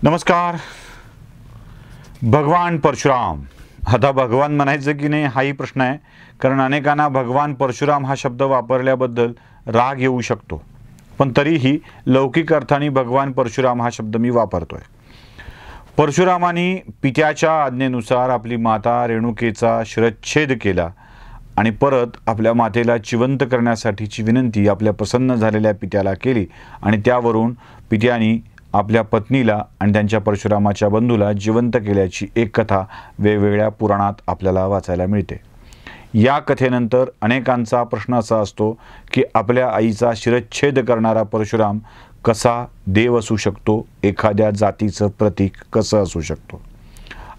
नमस्कार. भगवान परशुराम. आता भगवान म्हणायचं की नाही हाही प्रश्न आहे, कारण अनेकांना भगवान परशुराम हा शब्द वापरल्याबद्दल राग येऊ शकतो, पण तरीही लौकिक अर्थाने भगवान परशुराम हा शब्द मी वापरतोय. परशुरामांनी पित्याच्या आज्ञेनुसार आपली माता रेणुकेचा शिरच्छेद केला आणि परत आपल्या मातेला जिवंत करण्यासाठीची विनंती आपल्या प्रसन्न झालेल्या पित्याला केली आणि त्यावरून पित्याने आपल्या पत्नीला आणि त्यांच्या परशुरामाच्या बंधूला जिवंत केल्याची एक कथा वेगवेगळ्या पुराणात आपल्याला वाचायला मिळते. या कथेनंतर अनेकांचा प्रश्न असा असतो की आपल्या आईचा शिरच्छेद करणारा परशुराम कसा देव असू शकतो, एखाद्या जातीचं प्रतीक कसं असू शकतो.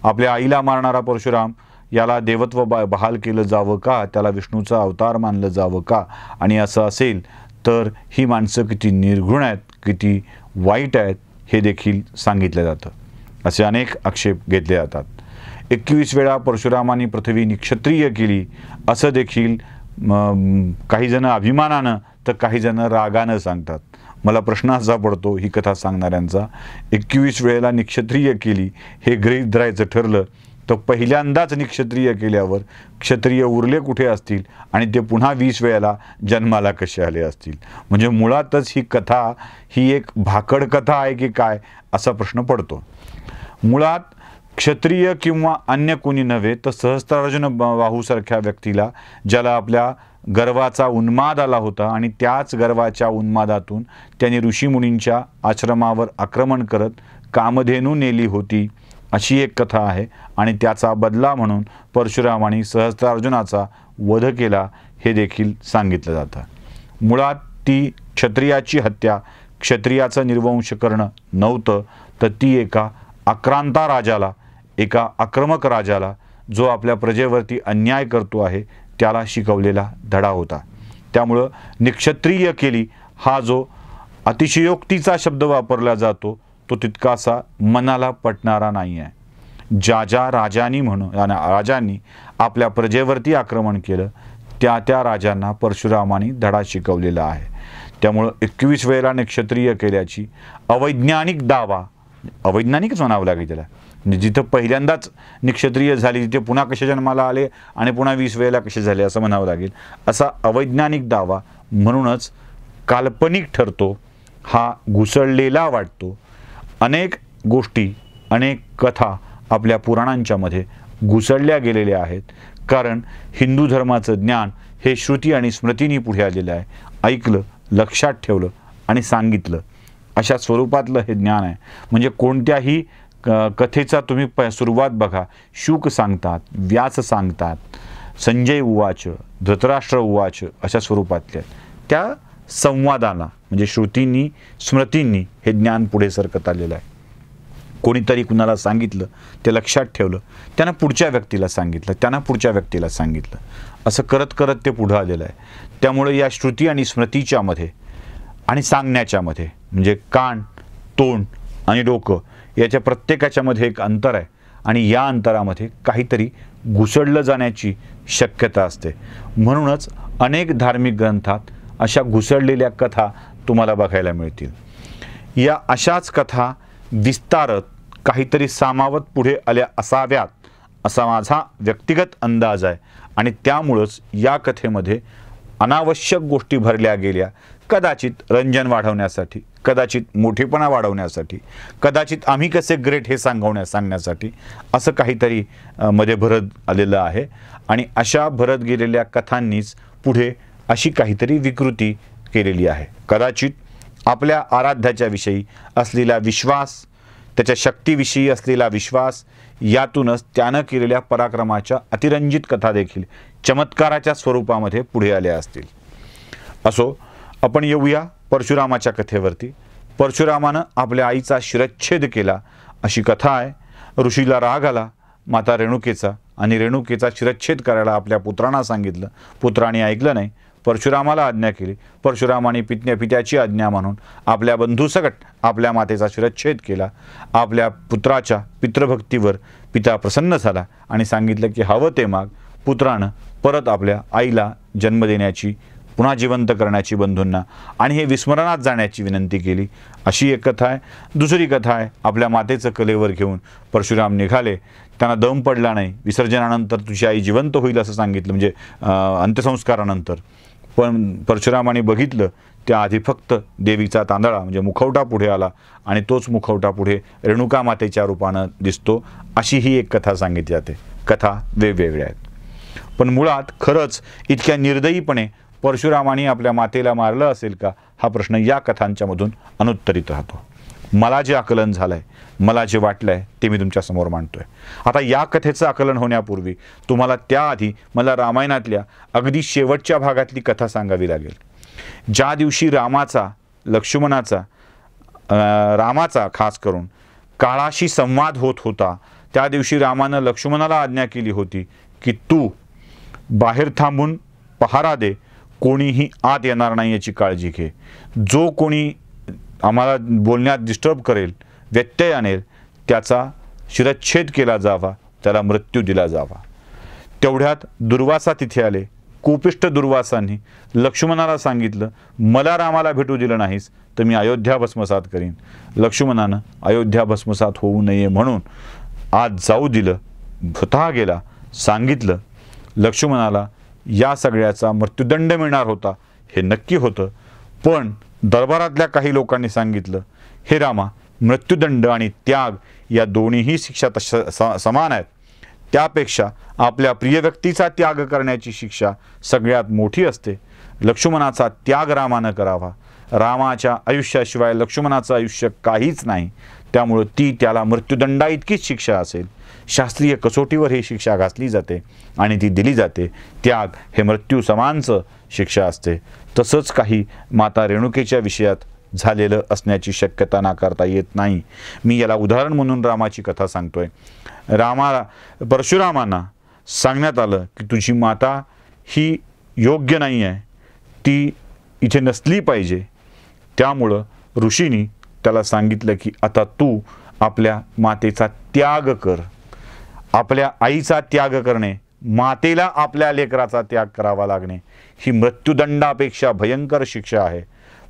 आपल्या आईला मारणारा परशुराम याला देवत्व बहाल केलं जावं का, त्याला विष्णूचा अवतार मानलं जावं का, आणि असं असेल तर ही माणसं किती निर्घृण आहेत, किती वाईट आहेत हे देखील सांगितलं जातं. असे अनेक आक्षेप घेतले जातात. 21 वेळा परशुरामांनी पृथ्वी निक्षत्रिय केली असं देखील काही जण अभिमानानं तर काही जण रागानं सांगतात. मला प्रश्न असा पडतो ही कथा सांगणाऱ्यांचा, 21 वेळेला निक्षत्रिय केली हे गृहीत धरायचं ठरलं तर पहिल्यांदाच निक्षत्रिय केल्यावर क्षत्रिय उरले कुठे असतील आणि ते पुन्हा 20 वेळेला जन्माला कसे आले असतील. म्हणजे मुळातच ही कथा ही एक भाकड कथा आहे की काय असा प्रश्न पडतो. मुळात क्षत्रिय किंवा अन्य कोणी नव्हे तर सहस्त्रार्जुन बाहूसारख्या व्यक्तीला, ज्याला आपल्या गर्वाचा उन्माद आला होता आणि त्याच गर्वाच्या उन्मादातून त्यांनी ऋषीमुनींच्या आश्रमावर आक्रमण करत कामधेनू नेली होती अशी एक कथा आहे आणि त्याचा बदला म्हणून परशुरामांनी सहस्त्रार्जुनाचा वध केला हे देखील सांगितलं जातं. मुळात ती क्षत्रियाची हत्या, क्षत्रियाचं निर्वंश करणं नव्हतं, तर ती एका आक्रांता राजाला, एका आक्रमक राजाला, जो आपल्या प्रजेवरती अन्याय करतो आहे त्याला शिकवलेला धडा होता. त्यामुळं निक्षत्रिय केली हा जो अतिशयोक्तीचा शब्द वापरला जातो तो तितकासा मनाला पटणारा नाही आहे. ज्या राजांनी आपल्या प्रजेवरती आक्रमण केलं त्या राजांना परशुरामांनी धडा शिकवलेला आहे. त्यामुळं 21 वेळेला निक्षत्रिय केल्याची अवैज्ञानिक दावा, अवैज्ञानिकच म्हणावं लागेल त्याला, म्हणजे जिथं पहिल्यांदाच निक्षत्रिय झाली तिथे पुन्हा कसे जन्माला आले आणि पुन्हा 20 वेळेला कसे झाले असं म्हणावं लागेल. असा अवैज्ञानिक दावा म्हणूनच काल्पनिक ठरतो, हा घुसळलेला वाटतो. अनेक गोष्टी, अनेक कथा आपल्या पुराणांच्या मध्ये घुसळल्या गेलेल्या आहेत, कारण हिंदू धर्माचं ज्ञान हे श्रुती आणि स्मृतींनी पुढे आलेलं आहे. ऐकलं, लक्षात ठेवलं आणि सांगितलं अशा स्वरूपातलं हे ज्ञान आहे. म्हणजे कोणत्याही कथेचा तुम्ही सुरुवात बघा, शुक सांगतात, व्यास सांगतात, संजय उवाच, धृतराष्ट्र उवाच अशा स्वरूपातल्या त्या संवादाला म्हणजे श्रुतींनी स्मृतींनी हे ज्ञान पुढे सरकत आलेलं आहे. कोणीतरी कुणाला सांगितलं, ते लक्षात ठेवलं, त्यांना पुढच्या व्यक्तीला सांगितलं, त्यांना पुढच्या व्यक्तीला सांगितलं, असं करत करत ते पुढं आलेलं आहे. त्यामुळे या श्रुती आणि स्मृतीच्या मध्ये आणि सांगण्याच्या मध्ये म्हणजे कान, तोंड आणि डोकं याच्या प्रत्येकाच्या मध्ये एक अंतर आहे आणि या अंतरामध्ये काहीतरी घुसळलं जाण्याची शक्यता असते. म्हणूनच अनेक धार्मिक ग्रंथात अशा घुसळलेल्या कथा तुम्हाला बघायला मिळतील. या अशाच कथा विस्तारत काहीतरी सामावत पुढे आल्या असाव्यात असा माझा व्यक्तिगत अंदाज आहे आणि त्यामुळंच या कथेमध्ये अनावश्यक गोष्टी भरल्या गेल्या, कदाचित रंजन वाढवण्यासाठी, कदाचित मोठेपणा वाढवण्यासाठी, कदाचित आम्ही कसे ग्रेट हे सांगण्यासाठी असं काहीतरी मध्ये भरत आलेलं आहे. आणि अशा भरत गेलेल्या कथांनीच पुढे अशी काहीतरी विकृती केलेली आहे. कदाचित आपल्या आराध्याच्या विषयी असलेला विश्वास, त्याच्या शक्तीविषयी असलेला विश्वास, यातूनच त्यानं केलेल्या पराक्रमाच्या अतिरंजित कथा देखील चमत्काराच्या स्वरूपामध्ये पुढे आल्या असतील. असो, आपण येऊया परशुरामाच्या कथेवरती. परशुरामानं आपल्या आईचा शिरच्छेद केला अशी कथा आहे. ऋषीला राग आला माता रेणुकेचा आणि रेणुकेचा शिरच्छेद करायला आपल्या पुत्रांना सांगितलं. पुत्रांनी ऐकलं नाही, परशुरामाला आज्ञा केली. परशुरामाने पित्याची आज्ञा म्हणून आपल्या बंधूसकट आपल्या मातेचा शिरच्छेद केला. आपल्या पुत्राच्या पितृभक्तीवर पिता प्रसन्न झाला आणि सांगितलं की हवं ते माग. पुत्रानं परत आपल्या आईला जन्म देण्याची पुन्हा जिवंत करण्याची बंधूंना आणि हे विस्मरणात जाण्याची विनंती केली, अशी एक कथा आहे. दुसरी कथा आहे, आपल्या मातेचं कलेवर घेऊन परशुराम निघाले. त्यांना दम पडला नाही. विसर्जनानंतर तुझी आई जिवंत होईल असं सांगितलं, म्हणजे अंत्यसंस्कारानंतर. पण परशुरामाने बघितलं त्याआधी फक्त देवीचा तांदळा म्हणजे मुखवटा पुढे आला आणि तोच मुखवटा पुढे रेणुका मातेच्या रूपानं दिसतो, अशी ही एक कथा सांगितली जाते. कथा वेगवेगळ्या आहेत, पण मुळात खरंच इतक्या निर्दयीपणे परशुरामाने आपल्या मातेला मारलं असेल का, हा प्रश्न या कथांच्या मधून अनुत्तरित राहतो. मला जे आकलन झालंय, मला जे वाटलंय ते मी तुमच्यासमोर मांडतोय. आता या कथेचं आकलन होण्यापूर्वी तुम्हाला त्याआधी मला रामायणातल्या अगदी शेवटच्या भागातली कथा सांगावी लागेल. ज्या दिवशी रामाचा खास करून काळाशी संवाद होत होता, त्या दिवशी रामानं लक्ष्मणाला आज्ञा केली होती की तू बाहेर थांबून पहारा दे, कोणीही आत येणार नाही याची काळजी घे. जो कोणी आम्हाला बोलण्यात डिस्टर्ब करेल, व्यत्यय आणेल, त्याचा शिरच्छेद केला जावा, त्याला मृत्यू दिला जावा. तेवढ्यात दुर्वासा तिथे आले. कोपिष्ट दुर्वासांनी लक्ष्मणाला सांगितलं, मला रामाला भेटू दिलं नाहीस तर मी अयोध्या भस्मसात करीन. लक्ष्मणानं अयोध्या भस्मसात होऊ नये म्हणून आज जाऊ दिलं. स्वतः गेला, सांगितलं. लक्ष्मणाला या सगळ्याचा मृत्यूदंड मिळणार होता हे नक्की होतं, पण दरबारातल्या काही लोकांनी सांगितलं, हे रामा, मृत्यूदंड आणि त्याग या दोन्हीही शिक्षा समान आहेत. त्यापेक्षा आपल्या प्रिय व्यक्तीचा त्याग करण्याची शिक्षा सगळ्यात मोठी असते. लक्ष्मणाचा त्याग रामानं करावा. रामाच्या आयुष्याशिवाय लक्ष्मणाचं आयुष्य काहीच नाही, त्यामुळं ती त्याला मृत्यूदंडा इतकीच शिक्षा असेल. शास्त्रीय कसोटीवर ही शिक्षा घातली जाते आणि ती दिली जाते. त्याग हे मृत्यू समानचं शिक्षा असते. तसंच काही माता रेणुकेच्या विषयात झालेलं असण्याची शक्यता नाकारता येत नाही. मी याला उदाहरण म्हणून रामाची कथा सांगतोय. परशुरामांना सांगण्यात आलं की तुझी माता ही योग्य नाही आहे, ती इथे नसली पाहिजे. त्यामुळं ऋषींनी त्याला सांगितलं की आता तू आपल्या मातेचा त्याग कर. आपल्या आईचा त्याग करणे, मातेला आपल्या लेकराचा त्याग करावा लागणे ही मृत्यूदंडापेक्षा भयंकर शिक्षा आहे.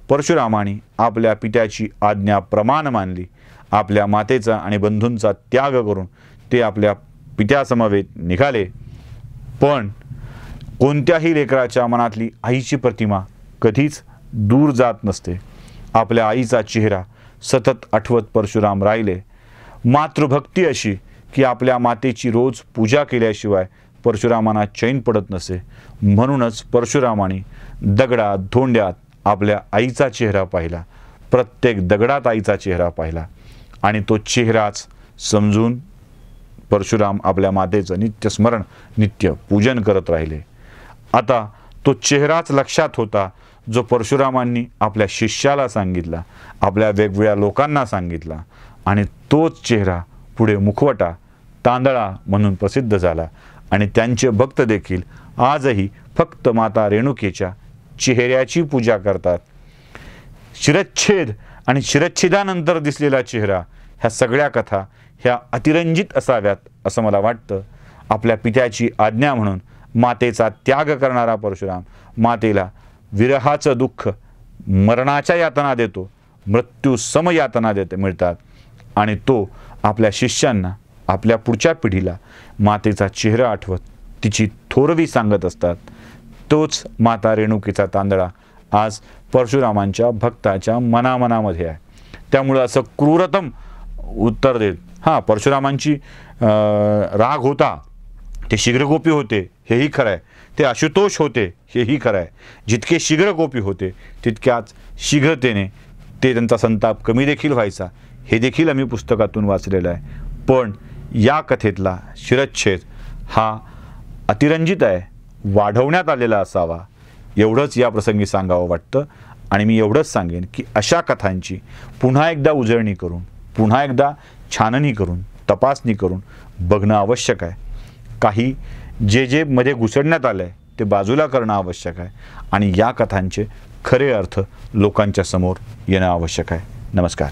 परशुरामाने आपल्या पित्याची आज्ञा प्रमाण मानली. आपल्या मातेचा आणि बंधूंचा त्याग करून ते आपल्या पित्यासमवेत निघाले. पण कोणत्याही लेकराच्या मनातली आईची प्रतिमा कधीच दूर जात नसते. आपल्या आईचा चेहरा सतत आठवत परशुराम राहिले. मातृभक्ती अशी की आपल्या मातेची रोज पूजा केल्याशिवाय परशुरामांना चैन पडत नसे. म्हणूनच परशुरामाने दगडात धोंड्यात आपल्या आईचा चेहरा पाहिला. प्रत्येक दगडात आईचा चेहरा पाहिला आणि तो चेहराच समजून परशुराम आपल्या मातेचं नित्य स्मरण, नित्य पूजन करत राहिले. आता तो चेहराच लक्षात होता जो परशुरामांनी आपल्या शिष्याला सांगितला, आपल्या वेगवेगळ्या लोकांना सांगितला आणि तोच चेहरा पुढे मुखवटा, तांदळा म्हणून प्रसिद्ध झाला. आणि त्यांचे भक्त देखील आजही फक्त माता रेणुकेच्या चेहऱ्याची पूजा करतात. शिरच्छेद आणि शिरच्छेदानंतर दिसलेला चेहरा, ह्या सगळ्या कथा ह्या अतिरंजित असाव्यात असं मला वाटतं. आपल्या पित्याची आज्ञा म्हणून मातेचा त्याग करणारा परशुराम मातेला विरहाचं दुःख, मरणाच्या यातना देतो, मृत्यू समयातना मिळतात आणि तो आपल्या शिष्यांना, आपल्या पुढच्या पिढीला मातेचा चेहरा आठवत तिची थोरवी सांगत असतात. तोच माता रेणुकेचा तांदळा आज परशुरामांच्या भक्ताच्या मनामध्ये आहे. त्यामुळं असं क्रूरतम उत्तर देत, हां परशुरामांची राग होता, ते शीघ्रकोपी होते हेही खरं आहे, ते आशुतोष होते हेही खरं आहे. जितके शीघ्रकोपी होते तितक्याच शीघ्रतेने ते त्यांचा संताप कमी देखील व्हायचा, हे देखील आम्ही पुस्तकातून वाचलेलं आहे. पण या कथेतला शिरच्छेद हा अतिरंजित आहे, वाढवण्यात आलेला असावा एवढंच या प्रसंगी सांगावं वाटतं. आणि मी एवढंच सांगेन की अशा कथांची पुन्हा एकदा उजळणी करून, पुन्हा एकदा छाननी करून, तपासणी करून बघणं आवश्यक आहे. काही जे मध्ये घुसडण्यात आलं आहे ते बाजूला करणं आवश्यक आहे आणि या कथांचे खरे अर्थ लोकांच्या समोर येणं आवश्यक आहे. नमस्कार.